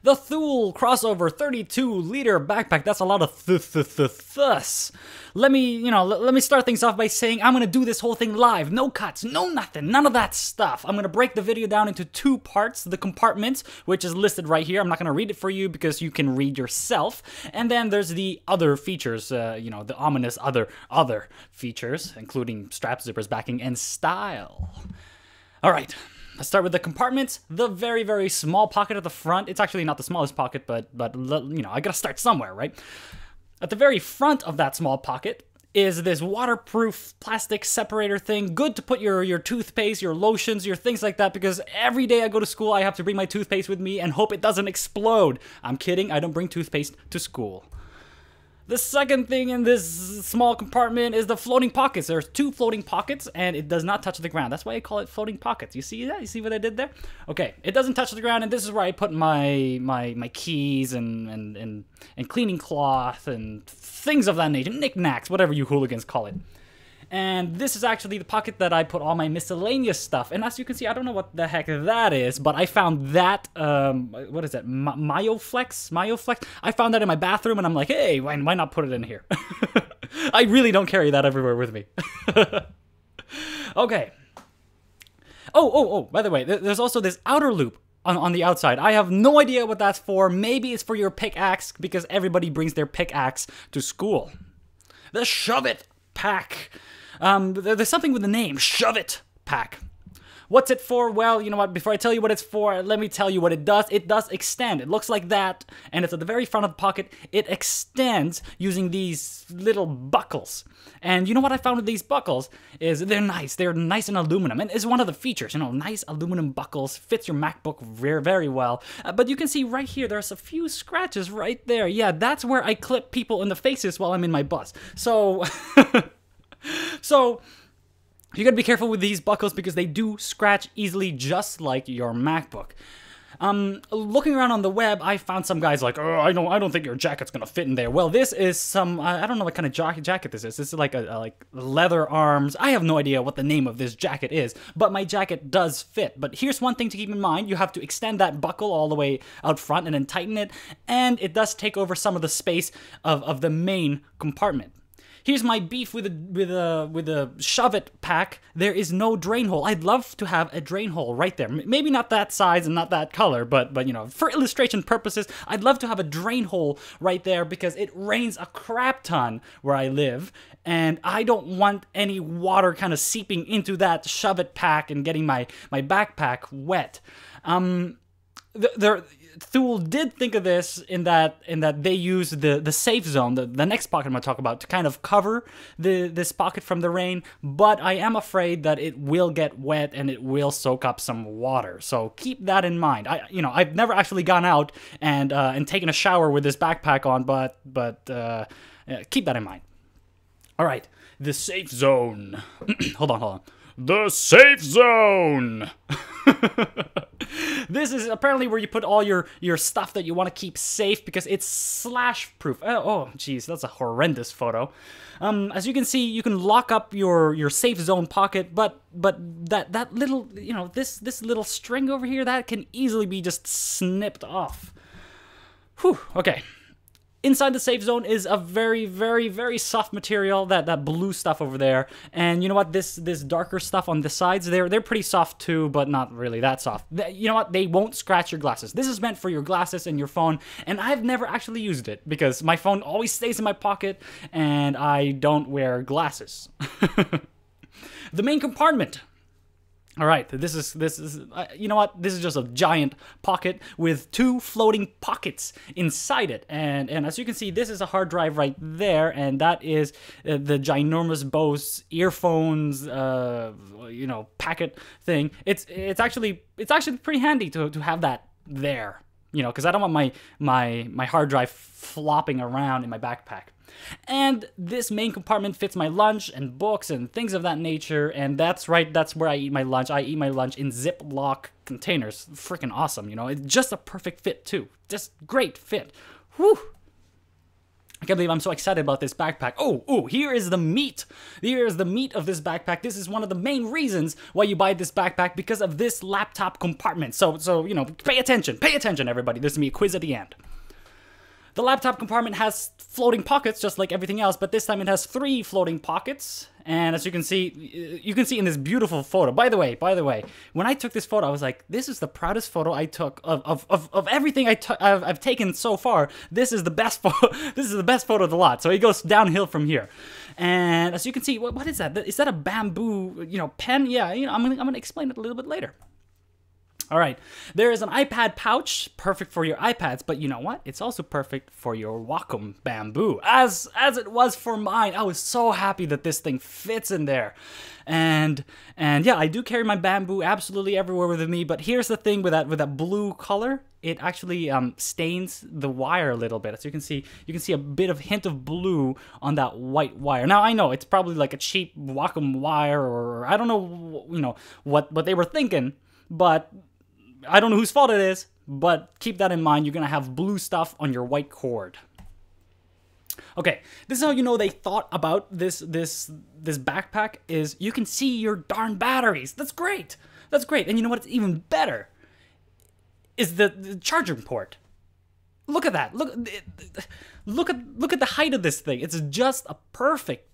The Thule crossover 32-liter backpack. That's a lot of thus. Let me start things off by saying I'm gonna do this whole thing live. No cuts, no nothing, none of that stuff. I'm gonna break the video down into two parts. The compartments, which is listed right here. I'm not gonna read it for you because you can read yourself. And then there's the other features, the ominous other features, including straps, zippers, backing, and style. All right. Let's start with the compartments. The very, very small pocket at the front. It's actually not the smallest pocket, but I gotta start somewhere, right? At the very front of that small pocket is this waterproof plastic separator thing. Good to put your toothpaste, your lotions, your things like that, because every day I go to school, I have to bring my toothpaste with me and hope it doesn't explode. I'm kidding, I don't bring toothpaste to school. The second thing in this small compartment is the floating pockets. There's two floating pockets, and it does not touch the ground. That's why I call it floating pockets. You see that? You see what I did there? Okay, it doesn't touch the ground, and this is where I put my keys and cleaning cloth and things of that nature, knickknacks, whatever you hooligans call it. And this is actually the pocket that I put all my miscellaneous stuff. And as you can see, I don't know what the heck that is, but I found that, what is that, Myoflex? I found that in my bathroom, and I'm like, hey, why not put it in here? I really don't carry that everywhere with me. Okay. Oh, by the way, there's also this outer loop on the outside. I have no idea what that's for. Maybe it's for your pickaxe, because everybody brings their pickaxe to school. The Shove It pack. There's something with the name, Shove It pack. What's it for? Well, you know what, before I tell you what it's for, let me tell you what it does. It does extend. It looks like that, and it's at the very front of the pocket. It extends using these little buckles. And you know what I found with these buckles is they're nice. They're nice in aluminum, and it's one of the features, nice aluminum buckles, fits your MacBook very, very well. But you can see right here, there's a few scratches right there. Yeah, that's where I clip people in the faces while I'm in my bus. So, you gotta be careful with these buckles because they do scratch easily, just like your MacBook. Looking around on the web, I found some guys like, oh, I don't think your jacket's gonna fit in there. Well, this is some, I don't know what kind of jacket this is. This is like like leather arms. I have no idea what the name of this jacket is, but my jacket does fit. But here's one thing to keep in mind. You have to extend that buckle all the way out front and then tighten it, and it does take over some of the space of the main compartment. Here's my beef with a Shove It pack. There is no drain hole. I'd love to have a drain hole right there. Maybe not that size and not that color, but for illustration purposes, I'd love to have a drain hole right there because it rains a crap ton where I live, and I don't want any water kind of seeping into that Shove It pack and getting my backpack wet. Thule did think of this in that they use the safe zone, the next pocket I'm going to talk about, to kind of cover this pocket from the rain, but I am afraid that it will get wet and it will soak up some water. So keep that in mind. I've never actually gone out and taken a shower with this backpack on, but keep that in mind. All right, the safe zone. Hold on. The safe zone. This is apparently where you put all your stuff that you want to keep safe because it's slash proof. Oh, geez, that's a horrendous photo. As you can see, you can lock up your safe zone pocket, but that little, this little string over here, that can easily be just snipped off. Whew, okay. Inside the safe zone is a very, very, very soft material, that blue stuff over there. And you know what? This darker stuff on the sides, they're pretty soft too, but not really that soft. You know what? They won't scratch your glasses. This is meant for your glasses and your phone, and I've never actually used it because my phone always stays in my pocket and I don't wear glasses. The main compartment. All right, this is you know what? This is just a giant pocket with two floating pockets inside it, and as you can see, this is a hard drive right there, and that is the ginormous Bose earphones, packet thing. It's actually pretty handy to have that there, because I don't want my hard drive flopping around in my backpack. And this main compartment fits my lunch and books and things of that nature, and that's right, that's where I eat my lunch. I eat my lunch in Ziploc containers. Freaking awesome, It's just a perfect fit too. Just great fit. Whew. I can't believe I'm so excited about this backpack. Oh, here is the meat. Here is the meat of this backpack. This is one of the main reasons why you buy this backpack, because of this laptop compartment. So you know, pay attention, everybody. There's gonna be a quiz at the end. The laptop compartment has floating pockets, just like everything else, but this time it has 3 floating pockets. And as you can see in this beautiful photo. By the way, when I took this photo, I was like, this is the proudest photo I took of everything I've taken so far. This is the best photo. This is the best photo of the lot. So it goes downhill from here. And as you can see, what is that? Is that a bamboo, you know, pen? Yeah, you know, I'm gonna explain it a little bit later. All right, there is an iPad pouch, perfect for your iPads, but you know what? It's also perfect for your Wacom bamboo, as it was for mine. I was so happy that this thing fits in there. And yeah, I do carry my bamboo absolutely everywhere with me, but here's the thing with that blue color. It actually stains the wire a little bit. As you can see a bit of hint of blue on that white wire. Now I know it's probably like a cheap Wacom wire, or I don't know, you know, what they were thinking, but I don't know whose fault it is, but keep that in mind. You're gonna have blue stuff on your white cord. Okay, this is how you know they thought about this backpack. Is you can see your darn batteries. That's great. That's great. And you know what's even better is the charging port. Look at that. Look at the height of this thing. It's just a perfect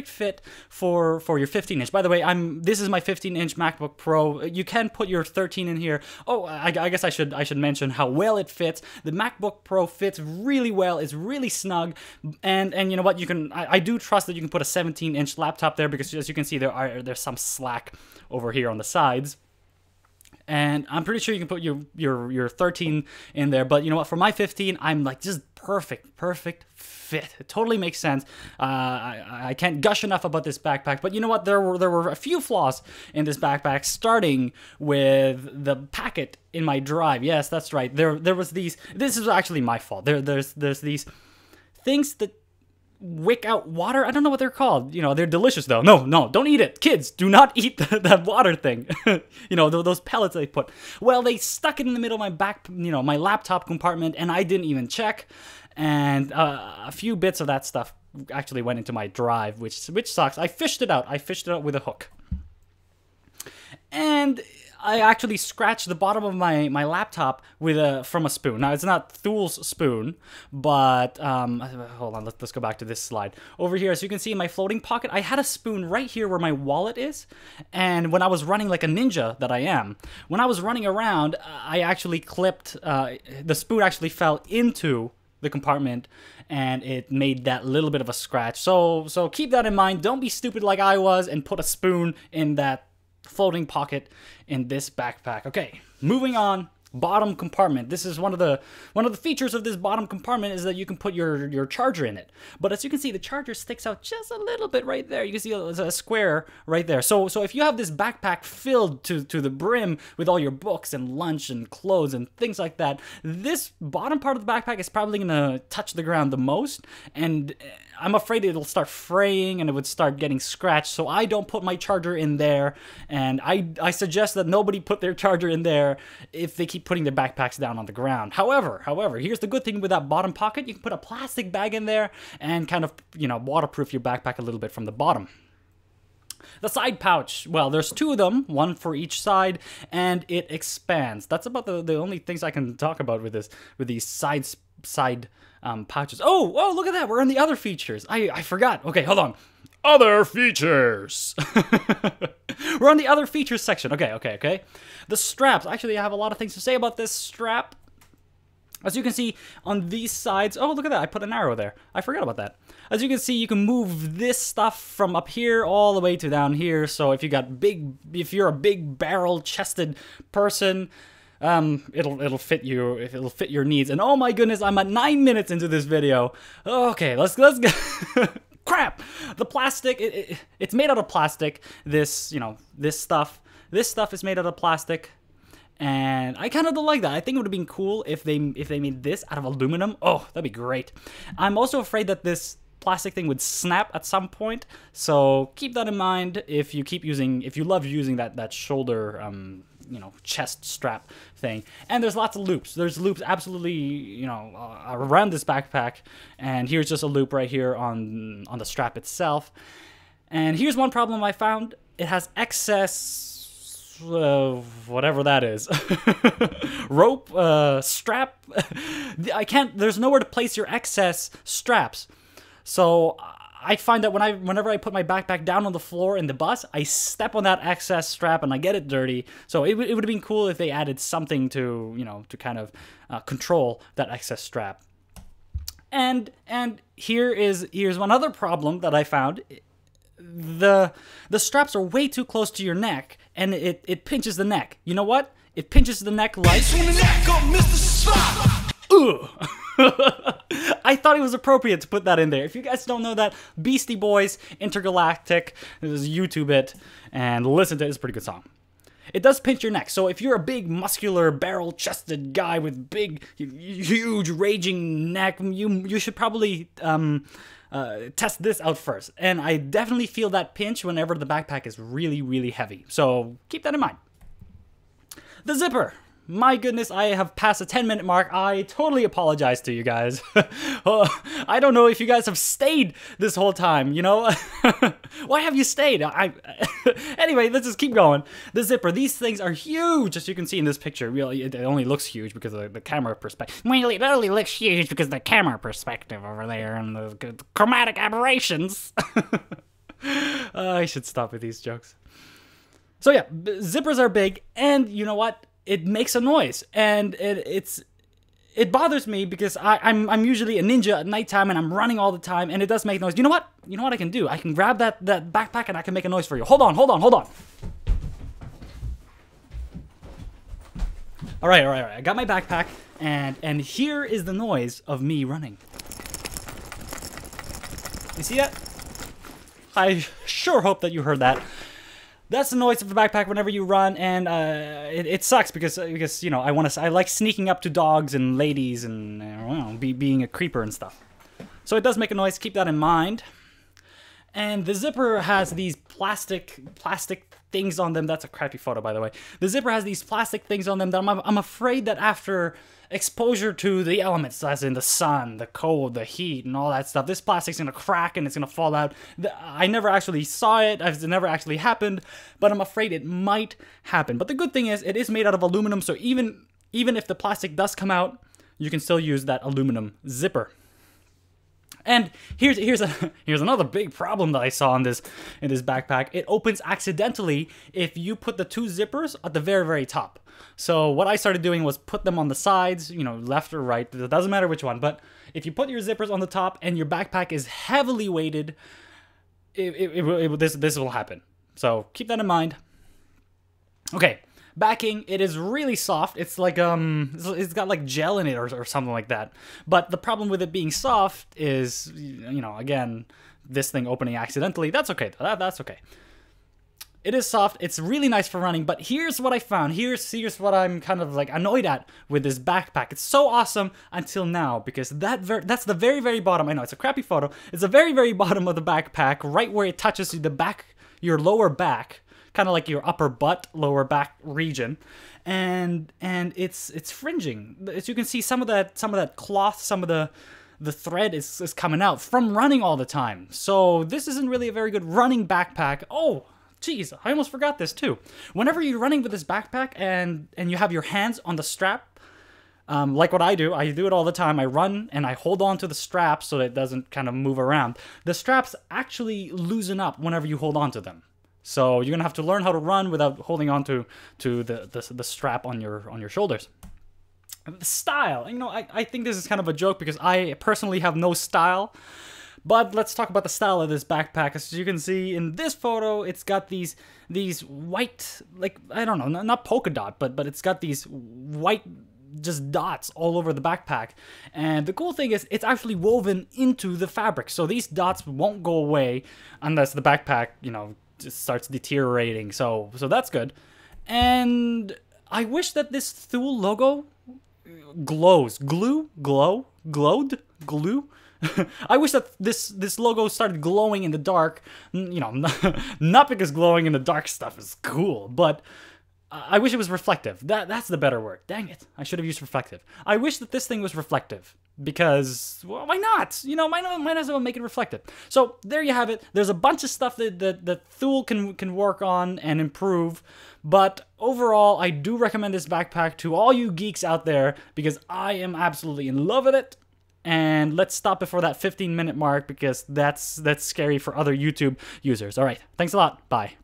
fit for your 15-inch. By the way, this is my 15-inch MacBook Pro. You can put your 13 in here. Oh, I guess I should mention how well it fits. The MacBook Pro fits really well. It's really snug, and you know what? You can. I do trust that you can put a 17-inch laptop there, because as you can see, there's some slack over here on the sides. And I'm pretty sure you can put your 13 in there, but you know what? For my 15, I'm like just perfect fit. It totally makes sense. I can't gush enough about this backpack, but you know what? There were a few flaws in this backpack, starting with the packet in my drive. Yes, that's right. There was these. This is actually my fault. There's these things that wick out water. I don't know what they're called. You know, they're delicious though. No, don't eat it. Kids, do not eat that water thing. You know, those pellets they put. Well, they stuck it in the middle of my laptop compartment, and I didn't even check. And a few bits of that stuff actually went into my drive, which sucks. I fished it out. With a hook. And I actually scratched the bottom of my laptop from a spoon. Now, it's not Thule's spoon, but hold on, let's go back to this slide. Over here, as you can see in my floating pocket, I had a spoon right here where my wallet is, and when I was running like a ninja that I am, when I was running around, I actually clipped, the spoon actually fell into the compartment, and it made that little bit of a scratch. So keep that in mind. Don't be stupid like I was and put a spoon in that floating pocket in this backpack. Okay, moving on. Bottom compartment. This is one of the features of this bottom compartment, is that you can put your charger in it. But as you can see, the charger sticks out just a little bit right there. You can see a square right there. So if you have this backpack filled to the brim with all your books and lunch and clothes and things like that, this bottom part of the backpack is probably gonna touch the ground the most, and I'm afraid it'll start fraying and it would start getting scratched. So I don't put my charger in there, and I suggest that nobody put their charger in there if they keep putting their backpacks down on the ground. However, here's the good thing with that bottom pocket. You can put a plastic bag in there and kind of, you know, waterproof your backpack a little bit from the bottom. The side pouch, well, there's 2 of them, one for each side, and it expands. That's about the only things I can talk about with these side pouches. Oh, look at that. We're on the other features. I forgot. Okay, hold on. Other features. We're on the other features section. Okay. The straps. Actually, I have a lot of things to say about this strap. As you can see on these sides, oh, look at that. I put an arrow there. I forgot about that. As you can see, you can move this stuff from up here all the way to down here. So if you're a big barrel-chested person, it'll fit you. It'll fit your needs. And oh my goodness, I'm at 9 minutes into this video. Okay, let's go. Crap! The plastic, it's made out of plastic. This stuff is made out of plastic, and I kind of don't like that. I think it would have been cool if they made this out of aluminum. Oh, that'd be great. I'm also afraid that this plastic thing would snap at some point, so keep that in mind if you love using that shoulder you know, chest strap thing. And there's lots of loops. There's loops absolutely, you know, around this backpack. And here's just a loop right here on the strap itself. And here's one problem I found. It has excess, whatever that is, rope, strap. There's nowhere to place your excess straps. So I find that whenever I put my backpack down on the floor in the bus, I step on that excess strap and I get it dirty. So it would have been cool if they added something to, you know, to kind of control that excess strap. And here's one other problem that I found. The straps are way too close to your neck, and it pinches the neck. You know what? It pinches the neck like... Ugh. I thought it was appropriate to put that in there. If you guys don't know that, Beastie Boys, Intergalactic, YouTube it, and listen to it. It's a pretty good song. It does pinch your neck, so if you're a big, muscular, barrel-chested guy with big, huge, raging neck, you should probably test this out first. And I definitely feel that pinch whenever the backpack is really, really heavy. So keep that in mind. The zipper. My goodness, I have passed the 10-minute mark. I totally apologize to you guys. I don't know if you guys have stayed this whole time, you know? Why have you stayed? Anyway, let's just keep going. The zipper. These things are huge, as you can see in this picture. Really, it only looks huge because of the camera perspective. Well, it only looks huge because of the camera perspective over there and the chromatic aberrations. I should stop with these jokes. So yeah, zippers are big, and you know what? It makes a noise, and it bothers me because I'm usually a ninja at nighttime and I'm running all the time, and it does make noise. You know what? You know what I can do? I can grab that backpack and I can make a noise for you. Hold on. All right. I got my backpack, and here is the noise of me running. You see that? I sure hope that you heard that. That's the noise of the backpack whenever you run, and it sucks because you know I like sneaking up to dogs and ladies and being a creeper and stuff. So it does make a noise. Keep that in mind. And the zipper has these plastic things on them. That's a crappy photo, by the way. The zipper has these plastic things on them that I'm afraid that after exposure to the elements, as in the sun, the cold, the heat, and all that stuff, this plastic's gonna crack and it's gonna fall out. I never actually saw it. It's never actually happened, but I'm afraid it might happen. But the good thing is, it is made out of aluminum, so even if the plastic does come out, you can still use that aluminum zipper. And here's another big problem that I saw in this backpack. It opens accidentally if you put the two zippers at the very, very top. So what I started doing was put them on the sides, you know, left or right. It doesn't matter which one. But if you put your zippers on the top and your backpack is heavily weighted, this will happen. So keep that in mind. Okay. Backing, it is really soft. It's like it's got like gel in it or something like that. But the problem with it being soft is, you know, again, this thing opening accidentally. That's okay though. That's okay. It is soft. It's really nice for running. But here's what I found. Here's what I'm kind of like annoyed at with this backpack. It's so awesome until now because that's the very, very bottom. I know it's a crappy photo. It's the very, very bottom of the backpack, right where it touches the back, your lower back. Kind of like your upper butt, lower back region, and it's fringing. As you can see, some of that cloth, some of the thread is coming out from running all the time. So this isn't really a very good running backpack. Oh, geez, I almost forgot this too. Whenever you're running with this backpack and you have your hands on the strap, like what I do it all the time. I run and I hold on to the strap so that it doesn't kind of move around. The straps actually loosen up whenever you hold on to them. So you're gonna have to learn how to run without holding on to the strap on your shoulders. The style, you know, I think this is kind of a joke because I personally have no style. But let's talk about the style of this backpack. As you can see in this photo, it's got these white, like, I don't know, not polka dot, but it's got these white just dots all over the backpack. And the cool thing is it's actually woven into the fabric. So these dots won't go away unless the backpack, you know, just starts deteriorating. So that's good. And I wish that this Thule logo glowed. I wish that this logo started glowing in the dark. You know, not because glowing in the dark stuff is cool, but I wish it was reflective. That's the better word. Dang it. I should have used reflective. I wish that this thing was reflective because, well, why not? You know, might as well make it reflective. So there you have it. There's a bunch of stuff that Thule can work on and improve. But overall, I do recommend this backpack to all you geeks out there because I am absolutely in love with it. And let's stop before that 15-minute mark because that's scary for other YouTube users. All right. Thanks a lot. Bye.